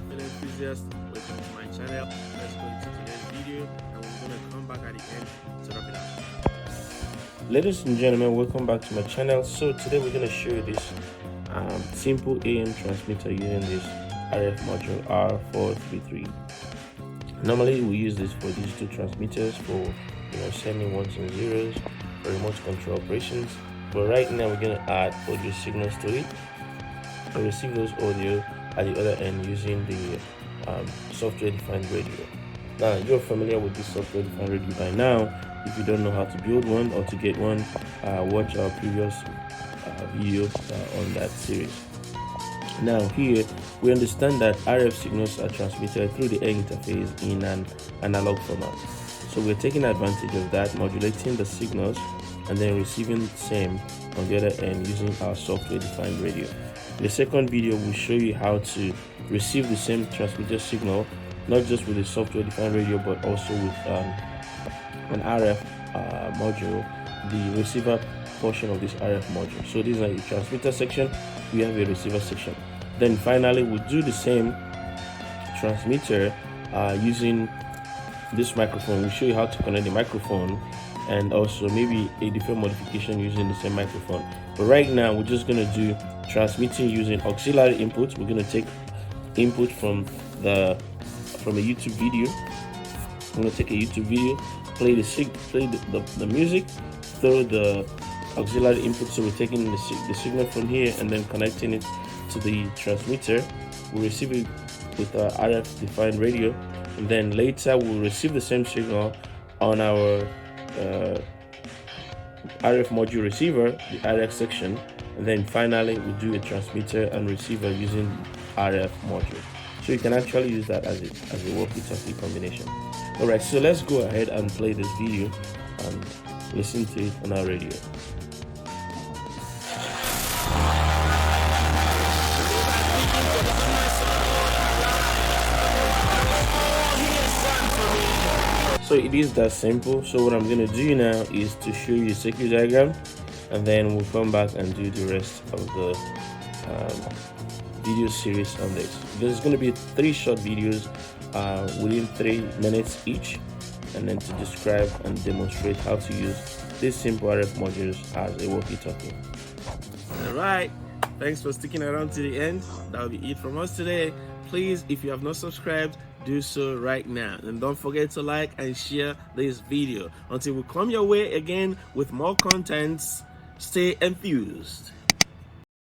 fellow enthusiasts, welcome to my channel. Let's go into today's video and we're going to come back at the end to wrap it up. Ladies and gentlemen, welcome back to my channel. So today we're going to show you this simple AM transmitter using this RF Module R433. Normally we use this for digital transmitters for sending ones and zeros for remote control operations, but right now we're going to add audio signals to it and receive those audio at the other end using the software-defined radio. Now you're familiar with this software-defined radio by now. If you don't know how to build one or to get one, watch our previous videos on that series. Now here we understand that RF signals are transmitted through the air interface in an analog format. So we're taking advantage of that, modulating the signals and then receiving the same on the other end using our software-defined radio. In the second video, we'll show you how to receive the same transmitter signal, not just with a software-defined radio, but also with an RF module, the receiver portion of this RF module. So this is a transmitter section, we have a receiver section. Then finally, we'll do the same transmitter using this microphone. We'll show you how to connect the microphone and also maybe a different modification using the same microphone. But right now, we're just going to do transmitting using auxiliary inputs. We're going to take input from a YouTube video. I'm going to take a YouTube video, play the music through the auxiliary input. So we're taking the signal from here and then connecting it to the transmitter. We'll receive it with our RF defined radio, and then later we'll receive the same signal on our RF module receiver, the RF section, and then finally we'll do a transmitter and receiver using RF module. So you can actually use that as a walkie-talkie combination. Alright, so let's go ahead and play this video and listen to it on our radio. So it is that simple. So what I'm going to do now is to show you a circuit diagram, and then we'll come back and do the rest of the video series on this. There's going to be 3 short videos within 3 minutes each, and then to describe and demonstrate how to use these simple RF modules as a walkie-talkie. Alright, thanks for sticking around to the end. That will be it from us today. Please, if you have not subscribed, do so right now, and don't forget to like and share this video. Until we come your way again with more contents, stay enthused.